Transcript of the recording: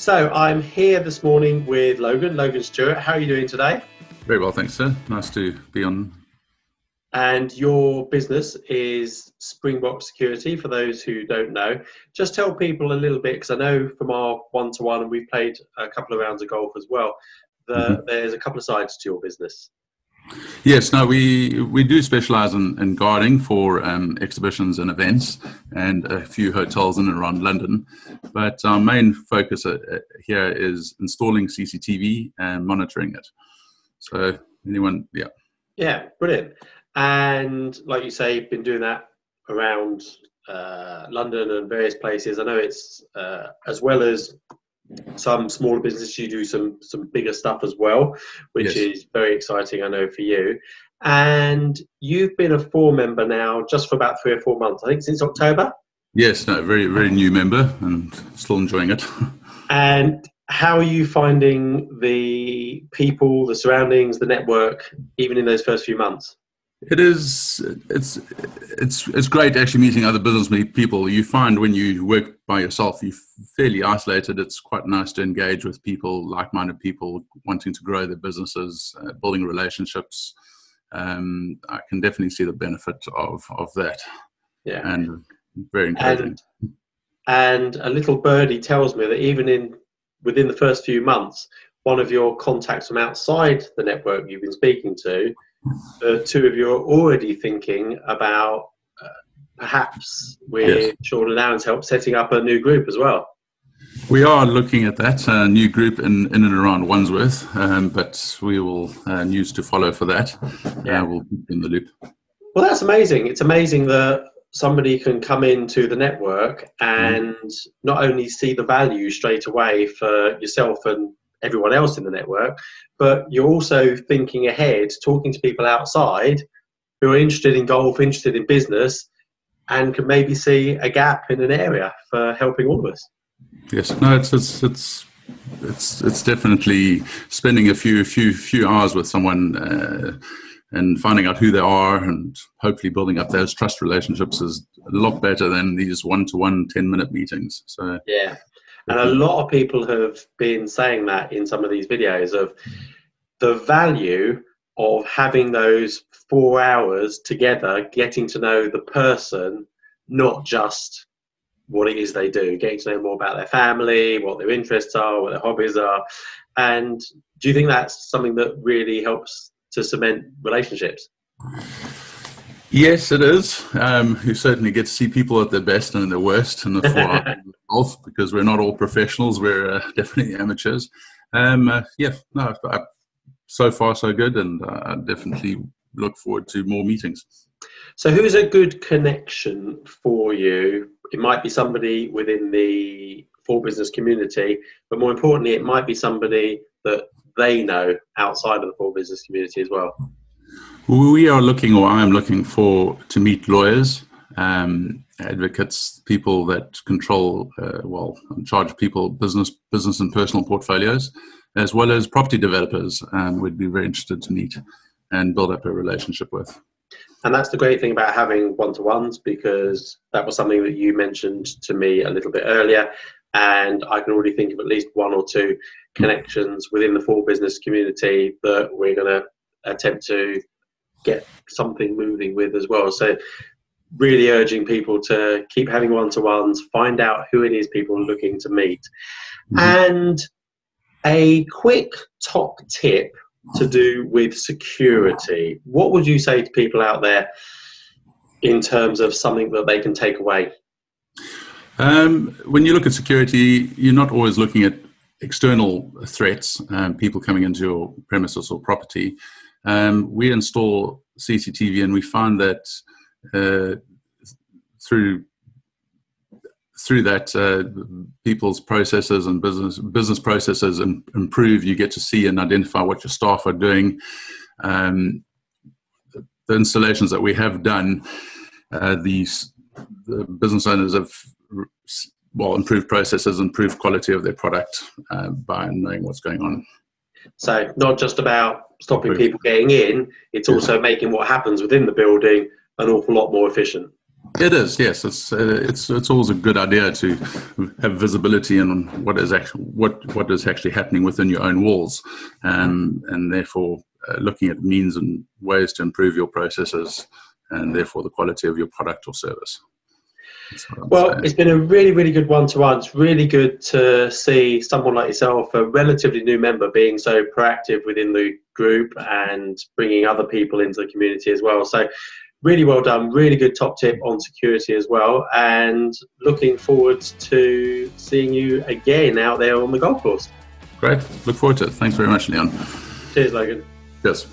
So I'm here this morning with Logan Stewart. How are you doing today? Very well, thanks, sir. Nice to be on. And your business is Springbok Security, for those who don't know. Just tell people a little bit, because I know from our one-to-one, and we've played a couple of rounds of golf as well, there's a couple of sides to your business. Yes, no, we do specialise in guarding for exhibitions and events and a few hotels in and around London. But our main focus here is installing CCTV and monitoring it. So anyone, yeah. Yeah, brilliant. And like you say, you've been doing that around London and various places. I know it's as well as some smaller businesses, you do some bigger stuff as well, which is very exciting, I know, for you. And you've been a Fore member now just for about 3 or 4 months, I think, since October. Yes, no, very, very new member and still enjoying it. And how are you finding the people, the surroundings, the network, even in those first few months? It's great actually meeting other business people. You find when you work by yourself, you're fairly isolated. It's quite nice to engage with people, like-minded people wanting to grow their businesses, building relationships. I can definitely see the benefit of that. Yeah, and very encouraging. And a little birdie tells me that even within the first few months, one of your contacts from outside the network you've been speaking to, the two of you are already thinking about perhaps with Sean and Aaron's help setting up a new group as well. We are looking at that new group in and around Wandsworth, but we will news to follow for that. We'll keep in the loop. Well, that's amazing. It's amazing that somebody can come into the network and not only see the value straight away for yourself and everyone else in the network, but you're also thinking ahead, talking to people outside who are interested in golf, interested in business, and can maybe see a gap in an area for helping all of us. Yes, no, it's definitely spending a few hours with someone and finding out who they are and hopefully building up those trust relationships is a lot better than these one-to-one 10-minute meetings. So yeah. And a lot of people have been saying that in some of these videos of the value of having those 4 hours together, getting to know the person, not just what it is they do, getting to know more about their family, what their interests are, what their hobbies are. And do you think that's something that really helps to cement relationships? Yes, it is. You certainly get to see people at their best and their worst in the 4 hours of golf, because we're not all professionals. We're definitely amateurs. So far so good, and I definitely look forward to more meetings. So who's a good connection for you? It might be somebody within the Fore Business community, but more importantly, it might be somebody that they know outside of the Fore Business community as well. We are looking, or I am looking to meet lawyers, advocates, people that control, charge people business and personal portfolios, as well as property developers. We'd be very interested to meet and build up a relationship with. And that's the great thing about having one-to-ones, because that was something that you mentioned to me a little bit earlier. And I can already think of at least 1 or 2 connections within the Fore Business community that we're going to attempt to get something moving with as well. So really urging people to keep having one-to-ones, find out who it is people are looking to meet. And a quick top tip to do with security. What would you say to people out there in terms of something that they can take away? When you look at security, you're not always looking at external threats, people coming into your premises or property. We install CCTV, and we find that through that, people's processes and business processes improve. You get to see and identify what your staff are doing. The installations that we have done, the business owners have improved processes, improved quality of their product by knowing what's going on. So not just about stopping people getting in, it's also making what happens within the building an awful lot more efficient. It is, yes. It's always a good idea to have visibility in what is actually happening within your own walls, and therefore looking at means and ways to improve your processes, and therefore the quality of your product or service. Well, it's been a really, really good one-to-one. It's really good to see someone like yourself, a relatively new member, being so proactive within the group and bringing other people into the community as well. So really well done. Really good top tip on security as well. And looking forward to seeing you again out there on the golf course. Great. Look forward to it. Thanks very much, Leon. Cheers, Logan. Yes.